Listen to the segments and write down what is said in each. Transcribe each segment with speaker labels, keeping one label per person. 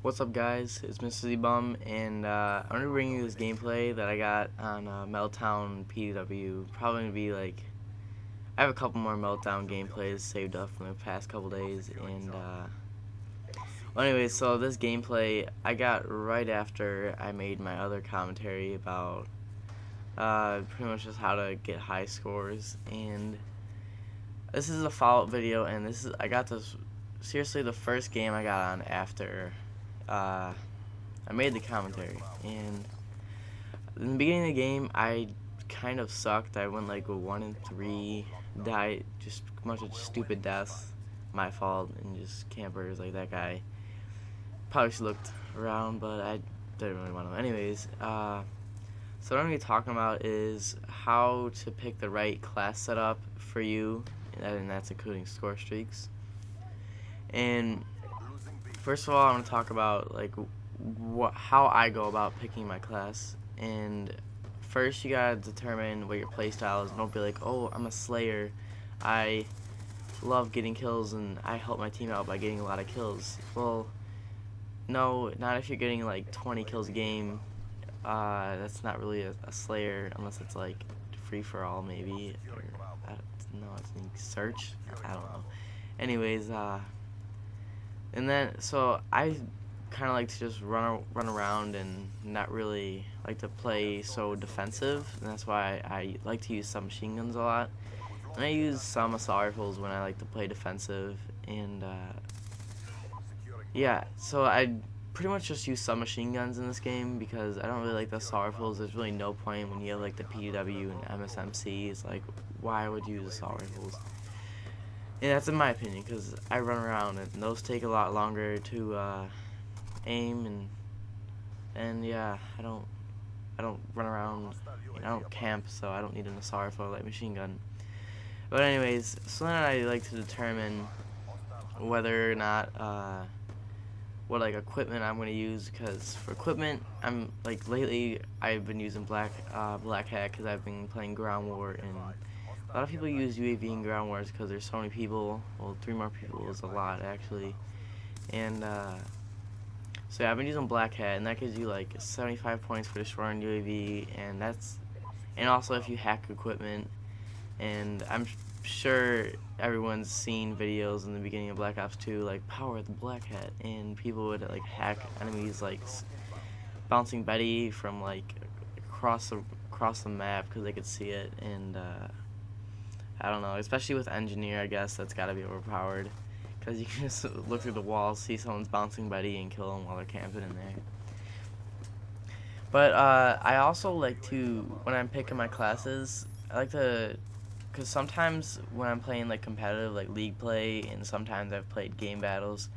Speaker 1: What's up, guys? It's Mr. Z-Bum, and I'm going to bring you this gameplay that I got on Meltdown PW. Probably going to be like, I have a couple more Meltdown gameplays saved up from the past couple days, and well, anyway, so this gameplay I got right after I made my other commentary about pretty much just how to get high scores, and this is a follow-up video, and I got this, seriously, the first game I got on after I made the commentary, and in the beginning of the game, I kind of sucked. I went like 1-3, died just a bunch of stupid deaths, my fault, and just campers like that guy. Probably should have looked around, but I didn't really want to. Anyways, so what I'm going to be talking about is how to pick the right class setup for you, and that's including score streaks. And first of all, I'm going to talk about like how I go about picking my class. And first, you gotta determine what your playstyle is. Don't be like, oh, I'm a slayer, I love getting kills and I help my team out by getting a lot of kills. Well, no, not if you're getting like 20 kills a game. That's not really a slayer unless it's like free for all, maybe. Or, no, I think search. I don't know. Anyways, and then so I kind of like to just run around and not really like to play so defensive, and that's why I like to use submachine guns a lot. And I use some assault rifles when I like to play defensive, and yeah, so I pretty much just use submachine guns in this game because I don't really like the assault rifles. There's really no point when you have like the PW and MSMC. It's like, why would you use assault rifles? And that's in my opinion, because I run around and those take a lot longer to aim, and yeah, I don't run around, I don't camp, so I don't need an assault rifle like machine gun. But anyways, so then I like to determine whether or not what like equipment I'm gonna use, because for equipment, I'm like lately I've been using Black Hat because I've been playing Ground War, and a lot of people use UAV in Ground Wars because there's so many people. Well, 3 more people is a lot actually, and so yeah, I've been using Black Hat, and that gives you like 75 points for destroying UAV, and also if you hack equipment. And I'm sure everyone's seen videos in the beginning of Black Ops 2, like power the Black Hat, and people would like hack enemies like bouncing Betty from like across the map because they could see it, and I don't know, especially with Engineer, I guess that's got to be overpowered. Because you can just look through the wall, see someone's bouncing Betty, and kill them while they're camping in there. But I also like to, when I'm picking my classes, I like to, because sometimes when I'm playing like competitive, like league play, and sometimes I've played game battles,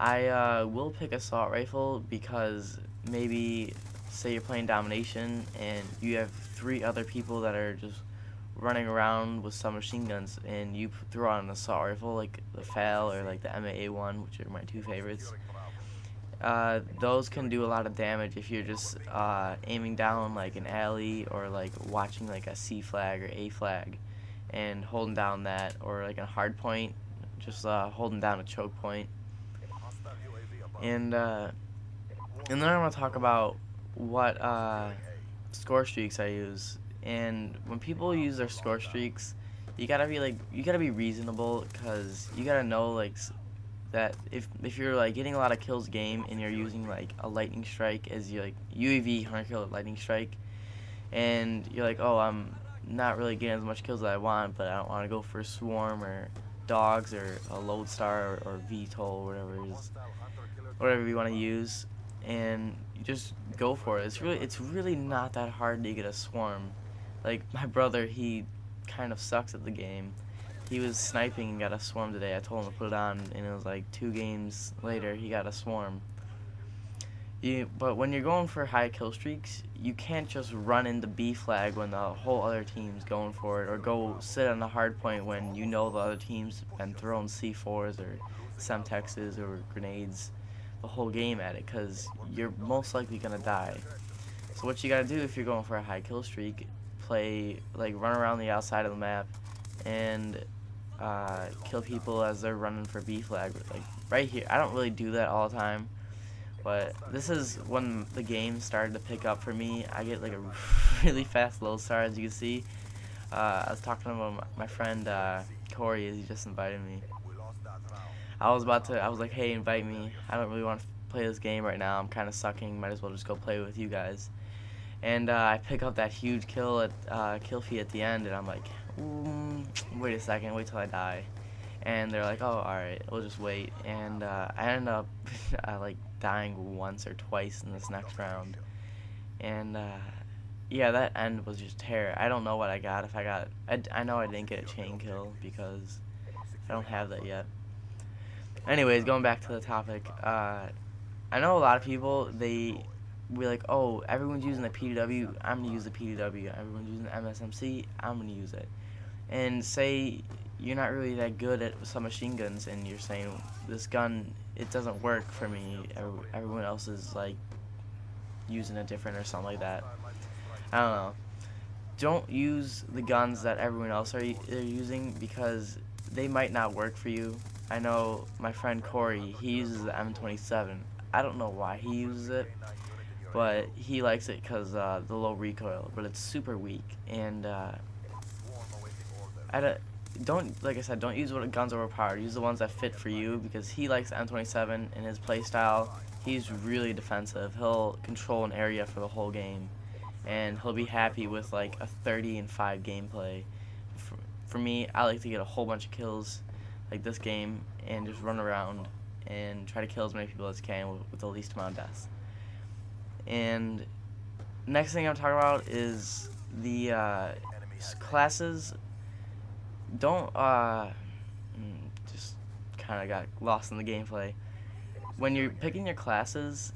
Speaker 1: I will pick assault rifle because maybe, say you're playing domination, and you have 3 other people that are just running around with submachine guns, and you throw on an assault rifle like the FAL or like the MAA1, which are my 2 favorites. Those can do a lot of damage if you're just aiming down like an alley, or like watching like a C flag or A flag and holding down that, or like a hard point, just holding down a choke point. And then I want to talk about what score streaks I use. And when people use their score streaks, you gotta be reasonable, because you gotta know like that if you're like getting a lot of kills a game and you're using like a lightning strike as your like UAV 100 kill lightning strike, and you're like, oh, I'm not really getting as much kills as I want, but I don't want to go for swarm or dogs or a lodestar or VTOL, whatever you want to use, and you just go for it. It's really not that hard to get a swarm. Like my brother, he kind of sucks at the game. He was sniping and got a swarm today. I told him to put it on, and it was like 2 games later he got a swarm. But when you're going for high kill streaks, you can't just run into B flag when the whole other team's going for it, or go sit on the hard point when you know the other team's been throwing C4s or Semtexes or grenades the whole game at it, because you're most likely gonna die. So what you gotta do if you're going for a high kill streak, run around the outside of the map and kill people as they're running for B flag, like right here. I don't really do that all the time, But this is when the game started to pick up for me. I get like a really fast load start, as you can see. I was talking about my friend Corey, as he just invited me. I was like, hey, invite me. I don't really want to play this game right now. I'm kind of sucking. Might as well just go play with you guys. And I pick up that huge kill feed at the end, and I'm like, wait a second, wait till I die. And they're like, oh, alright, we'll just wait. And I ended up like dying once or twice in this next round. And yeah, that end was just terror. I don't know what I got. I know I didn't get a chain kill because I don't have that yet. Anyways, going back to the topic, I know a lot of people, they be like, oh, everyone's using the PDW, I'm going to use the PDW. Everyone's using the MSMC, I'm going to use it. And say you're not really that good at submachine guns and you're saying, this gun, it doesn't work for me. Everyone else is like using it different or something like that. I don't know. Don't use the guns that everyone else are using because they might not work for you. I know my friend Corey, he uses the M27. I don't know why he uses it, but he likes it because the low recoil, but it's super weak. And like I said, don't use guns overpowered. Use the ones that fit for you because he likes the M27 in his playstyle. He's really defensive. He'll control an area for the whole game, and he'll be happy with like a 30-5 gameplay. For me, I like to get a whole bunch of kills like this game and just run around and try to kill as many people as I can with the least amount of deaths. And next thing I'm talking about is the classes. Don't just kind of got lost in the gameplay. When you're picking your classes,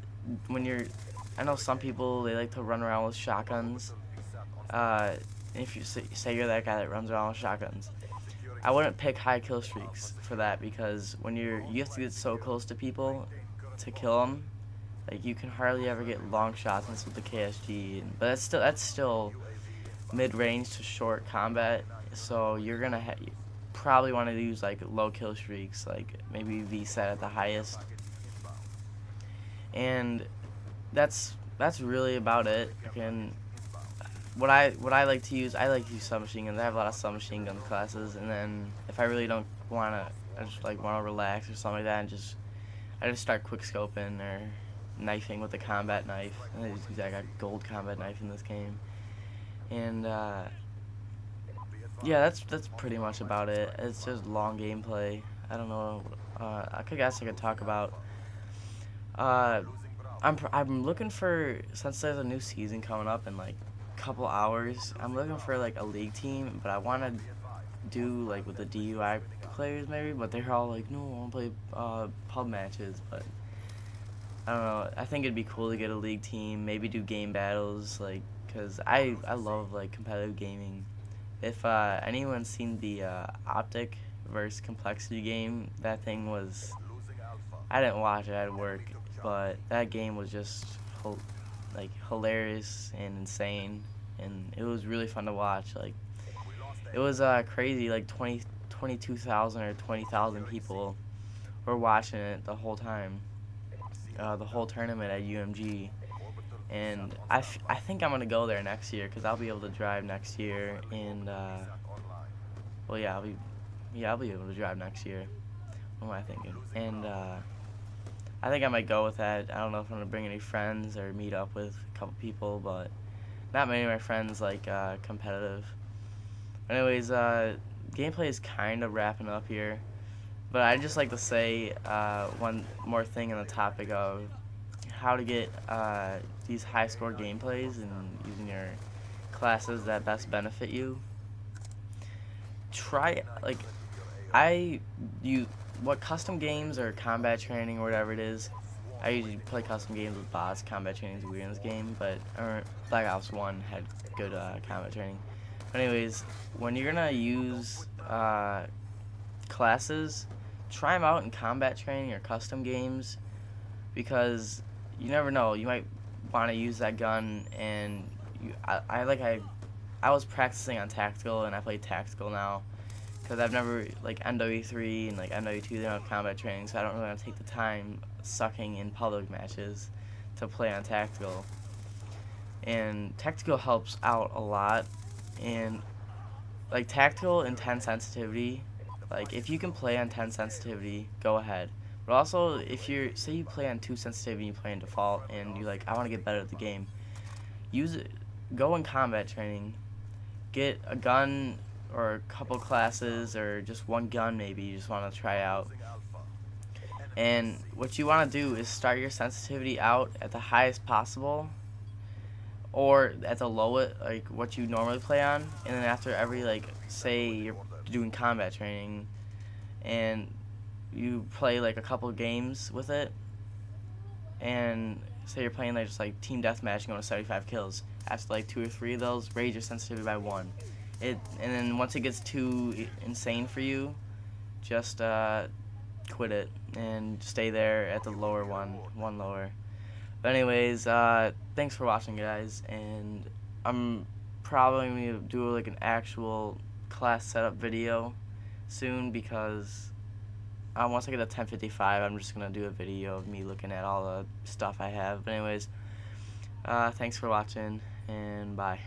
Speaker 1: I know some people, they like to run around with shotguns. If you say you're that guy that runs around with shotguns, I wouldn't pick high kill streaks for that because when you have to get so close to people to kill them. Like you can hardly ever get long shots with the KSG, but that's still mid-range to short combat. So you're gonna probably want to use like low kill streaks, like maybe VSAT at the highest. And that's really about it. And what I like to use, I like to use submachine guns. I have a lot of submachine gun classes, and then if I really don't wanna, I just like wanna relax or something like that, and I just start quick scoping or knifing with the combat knife. And I got gold combat knife in this game. And yeah, that's pretty much about it. It's just long gameplay. I don't know. I guess I could talk about. I'm looking for, since there's a new season coming up in like a couple hours. I'm looking for like a league team, but I want to do like with the DUI players maybe. But they're all like, no, I want to play pub matches. But I don't know. I think it'd be cool to get a league team. Maybe do game battles, like, cause I love like competitive gaming. If anyone's seen the Optic versus Complexity game, that thing was, I didn't watch it at work, but that game was just like hilarious and insane, and it was really fun to watch. Like it was crazy, like 22,000 or 20,000 people were watching it the whole time, the whole tournament at UMG. And I think I'm gonna go there next year because I'll be able to drive next year, and well, yeah, I'll be able to drive next year. What am I thinking? And I think I might go with that. I don't know if I'm gonna bring any friends or meet up with a couple people, but not many of my friends like competitive. Anyways, gameplay is kind of wrapping up here, but I'd just like to say one more thing on the topic of how to get these high score gameplays and using your classes that best benefit you. Try like what custom games or combat training or whatever it is. I usually play custom games with bots. Combat training is weird in this game, but Black Ops 1 had good combat training. But anyways, when you're gonna use classes, try them out in combat training or custom games, because you never know, you might want to use that gun. And I was practicing on tactical, and I play tactical now because I've never, like, MW3 and like MW2, they don't have combat training, so I don't really want to take the time sucking in public matches to play on tactical. And tactical helps out a lot. And like tactical and 10 sensitivity, like if you can play on 10 sensitivity, go ahead. But also, if you're, say you play on 2 sensitivity and you play in default and you're like, I want to get better at the game, use it. Go in combat training, get a gun or a couple classes or just one gun maybe you just want to try out. And what you want to do is start your sensitivity out at the highest possible or at the lowest, like what you normally play on, and then after every, like, say you're doing combat training and you play like a couple games with it, and say you're playing like just like team deathmatch and going to 75 kills, after like 2 or 3 of those, raise your sensitivity by 1. And then once it gets too insane for you, just quit it and stay there at the lower one lower. But anyways, thanks for watching, guys, and I'm probably going to do like an actual class setup video soon, because once I get to 1055, I'm just going to do a video of me looking at all the stuff I have. But anyways, thanks for watching, and bye.